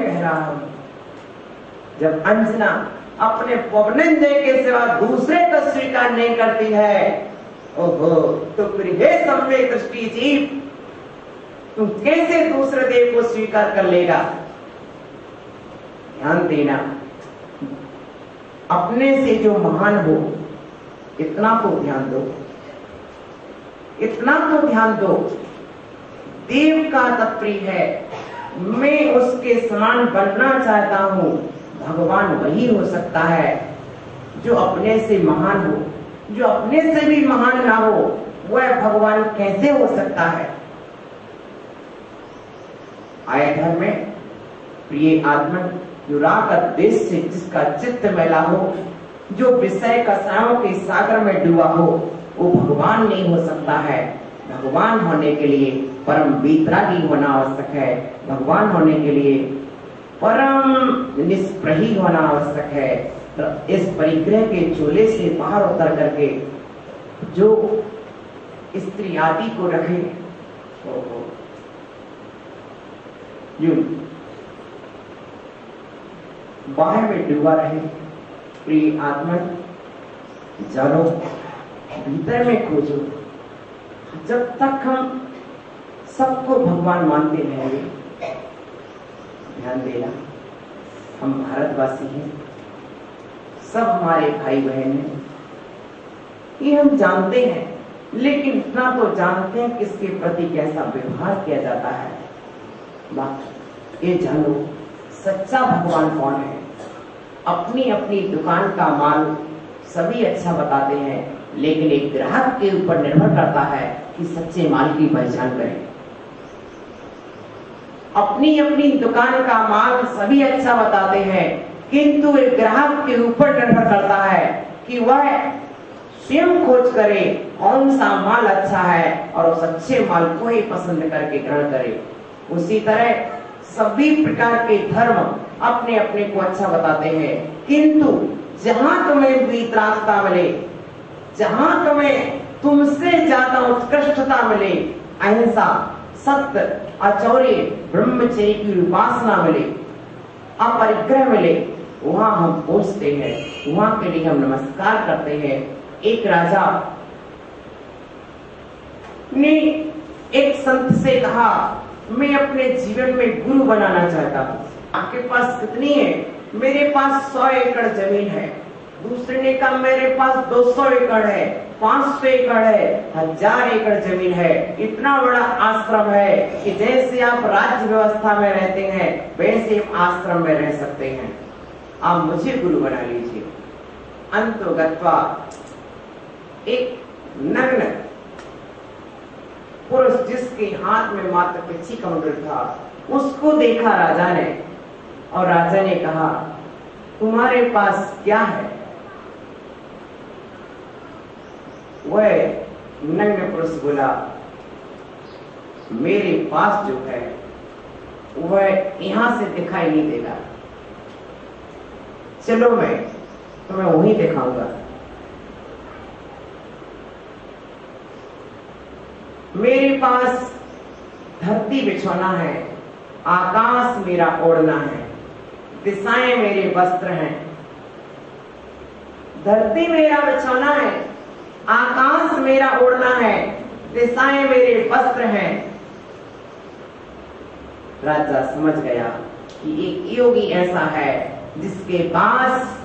कह रहा हूं। जब अंजना अपने पवनंजय के सिवा दूसरे को स्वीकार नहीं करती है, ओहो, तो फिर हे सम्यक दृष्टि जीव, तुम कैसे दूसरे देव को स्वीकार कर लेगा? ध्यान देना, अपने से जो महान हो, इतना तो ध्यान दो। देव का तात्पर्य है, मैं उसके समान बनना चाहता हूं। भगवान वही हो सकता है जो अपने से महान हो। जो अपने से भी महान ना हो, वह भगवान कैसे हो सकता है? आए घर में प्रिय आत्मा, जो राग द्वेष से जिसका चित्त मैला हो, जो विषय कसायों के सागर में डूबा हो, वो भगवान नहीं हो सकता है। भगवान होने के लिए परम वीतरागी होना आवश्यक है। भगवान होने के लिए परम निष्प्रही होना आवश्यक है। इस परिग्रह के चोले से बाहर उतर करके जो स्त्री आदि को रखे, बाहर में डूबा रहे। प्रिय आत्मा, जानो, भीतर में खोजो। जब तक हम सबको भगवान मानते रहेंगे, ध्यान देना, हम भारतवासी हैं, सब हमारे भाई बहन हैं, ये हम जानते हैं, लेकिन इतना तो जानते हैं किसके प्रति कैसा व्यवहार किया जाता है। बात ये जानो, सच्चा भगवान कौन है? अपनी अपनी दुकान का माल सभी अच्छा बताते हैं, लेकिन एक ग्राहक के ऊपर निर्भर करता है कि सच्चे माल की पहचान करें। अपनी अपनी दुकान का माल सभी अच्छा बताते हैं, किंतु एक ग्राहक के ऊपर निर्भर करता है कि वह स्वयं खोज करे कौन सा माल अच्छा है और उस अच्छे माल को ही पसंद करके ग्रहण करे। उसी तरह सभी प्रकार के धर्म अपने अपने को अच्छा बताते हैं, किंतु जहां तुम्हें वीतरागता मिले, जहां तुम्हें तुमसे ज्यादा उत्कृष्टता मिले, अहिंसा, सत्य, अचौर्य, ब्रह्मचर्य की उपासना मिले, अपरिग्रह मिले, वहां हम पहुंचते हैं, वहां के लिए हम नमस्कार करते हैं। एक राजा ने एक संत से कहा, मैं अपने जीवन में गुरु बनाना चाहता हूँ। आपके पास कितनी है? मेरे पास 100 एकड़ जमीन है। दूसरे ने कहा, मेरे पास 200 एकड़ है, 500 एकड़ है, 1000 एकड़ जमीन है। इतना बड़ा आश्रम है कि जैसे आप राज्य व्यवस्था में रहते हैं, वैसे आश्रम में रह सकते हैं। आप मुझे गुरु बना लीजिए। अंतोगत्वा एक नग्न पुरुष जिसके हाथ में मात्र पिछी कमंडल था, उसको देखा राजा ने, और राजा ने कहा, तुम्हारे पास क्या है? वह नग्न पुरुष बोला, मेरे पास जो है वह यहां से दिखाई नहीं देगा। चलो मैं तुम्हें वहीं दिखाऊंगा। मेरे पास धरती बिछोना है, आकाश मेरा ओढ़ना है, दिशाएं मेरे वस्त्र हैं। धरती मेरा बिछोना है, आकाश मेरा ओढ़ना है, दिशाएं मेरे वस्त्र हैं। राजा समझ गया कि एक योगी ऐसा है जिसके पास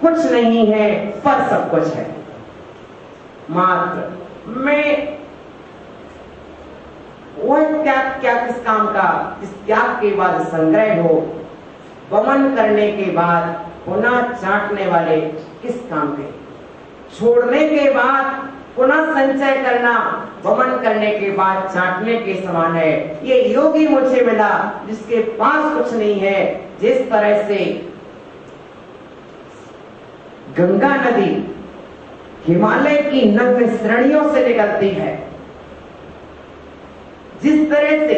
कुछ नहीं है पर सब कुछ है। मात्र मैं वह त्याग क्या किस काम का, इस त्याग के बाद संग्रह हो, वमन करने के बाद पुनः चाटने वाले किस काम के, छोड़ने के बाद पुनः संचय करना वमन करने के बाद चाटने के समान है। ये योगी मुझे मिला जिसके पास कुछ नहीं है। जिस तरह से गंगा नदी हिमालय की नग्न श्रेणियों से निकलती है, जिस तरह से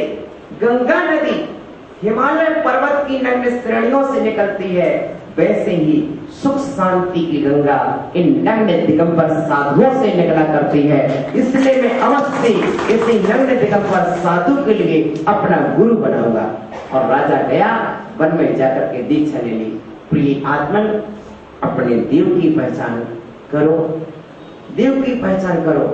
गंगा नदी हिमालय पर्वत की नग्न श्रेणियों से निकलती है, वैसे ही सुख शांति की गंगा इन नग्न दिगंबर साधुओं से निकला करती है। इसलिए मैं अवश्य इसी नग्न दिगंबर साधु के लिए अपना गुरु बनाऊंगा। और राजा गया, वन में जाकर के दीक्षा ले ली। प्रिय आत्मन, अपने देव की पहचान करो, देव की पहचान करो।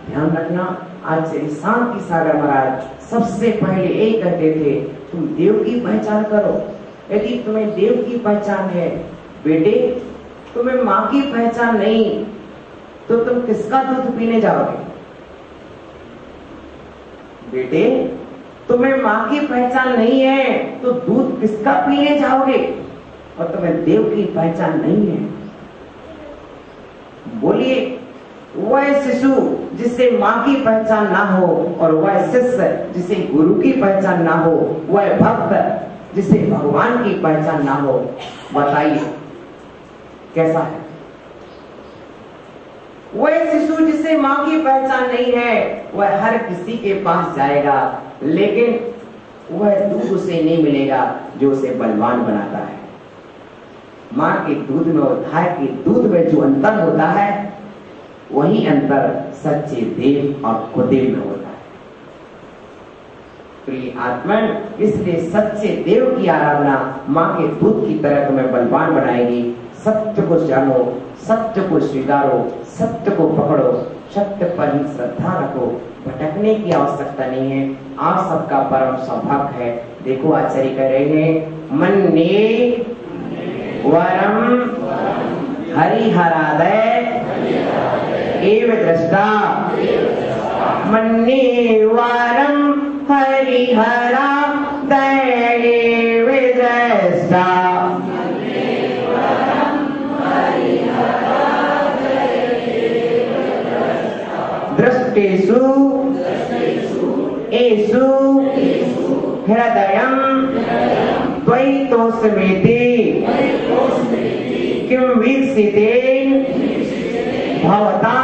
ध्यान रखना, आज से शांति सागर महाराज सबसे पहले यही कहते थे, तुम देव की पहचान करो। यदि तुम्हें देव की पहचान है, बेटे तुम्हें मां की पहचान नहीं, तो तुम किसका दूध पीने जाओगे? बेटे तुम्हें मां की पहचान नहीं है तो दूध किसका पीने जाओगे? और तुम्हें देव की पहचान नहीं है, बोलिए वह शिशु जिसे मां की पहचान ना हो और वह शिष्य जिसे गुरु की पहचान ना हो, वह भक्त जिसे भगवान की पहचान ना हो, बताइए कैसा है? वह शिशु जिसे मां की पहचान नहीं है, वह हर किसी के पास जाएगा, लेकिन वह दूध उसे नहीं मिलेगा जो उसे बलवान बनाता है। मां के दूध में और गाय के दूध में जो अंतर होता है, वही अंतर सच्चे देव और कुदेव में होता है। प्रिय आत्मन, इसलिए सच्चे देव की आराधना मां के दूध की तरह तुम्हें बलवान बनाएगी। सत्य को जानो, सत्य को स्वीकारो, सत्य को पकड़ो, सत्य पर ही श्रद्धा रखो। भटकने की आवश्यकता नहीं है, आप सबका परम सौभाग्य है। देखो आचार्य कह रहे हैं, मन्ये वरम हरिहरादय एव दृष्टा, मन्ये वरम हरिहरा दये विदृष्टा, दृष्टेषु एषु हृदयं त्वयितोऽस्मीति किं वीक्षितेन भवता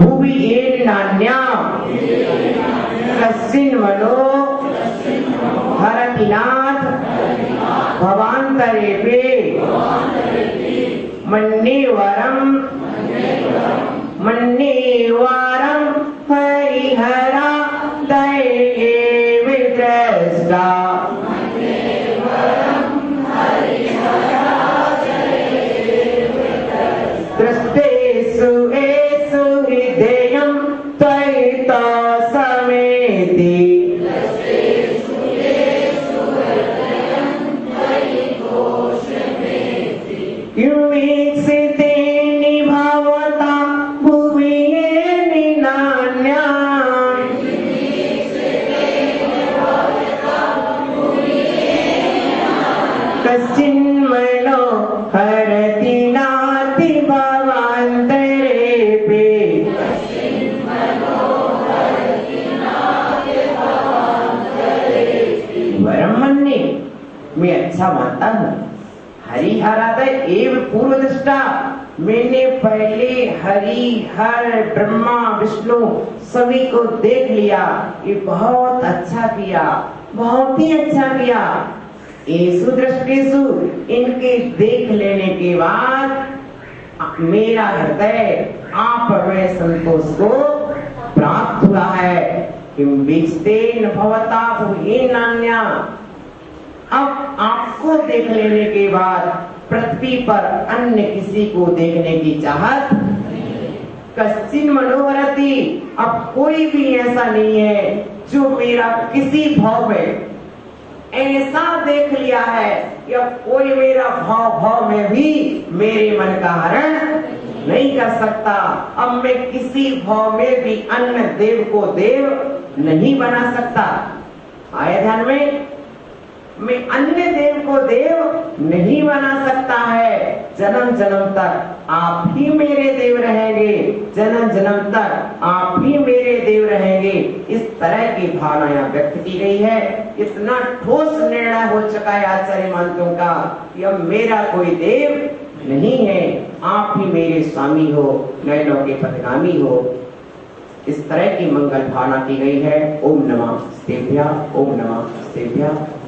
भुवि येन नान्या कश्चिन् मनो हरतिनाथ भवान्तरेऽपि मन्ये वरं हरिहरा दये विदृष्टा। दृष्टेषु एषु हृदयं त्वयितोऽस्मीति किं वीक्षितेन भवता भुवि येन नान्या कश्चिन्मनो हरति नाति भवान्तरेऽपि। वरम मन्ये, मैं अच्छा मानता हूँ, हरिहरादय एव पूर्व दृष्टा, मैंने पहले हरि हर ब्रह्मा विष्णु सभी को देख लिया, ये बहुत अच्छा किया, बहुत ही अच्छा किया। येषु दृष्टिषु, इनके देख लेने के बाद मेरा हृदय आप में संतोष को प्राप्त हुआ है। किम वीक्षतेन भवता भुवनेनान्या, अब आपको देख लेने के बाद पृथ्वी पर अन्य किसी को देखने की चाहत कश्चिन मनोहरति, अब कोई भी ऐसा नहीं है जो मेरा किसी भाव में ऐसा देख लिया है कि अब कोई मेरा भाव में भी मेरे मन का हरण नहीं कर सकता। अब मैं किसी भाव में भी अन्य देव को देव नहीं बना सकता। आए ध्यान में, मैं अन्य देव को देव नहीं बना सकता है। जन्म जन्म तक आप ही मेरे देव रहेंगे, जन्म जन्म तक आप ही मेरे देव रहेंगे। इस तरह की भावना यहाँ व्यक्त की गई है। इतना ठोस निर्णय हो चुका है आचार्य महंतों का कि अब मेरा कोई देव नहीं है, आप ही मेरे स्वामी हो, नयनों के पथगामी हो। इस तरह की मंगल भावना की गई है। ओम नमः शिवाय, ओम नमः शिवाय।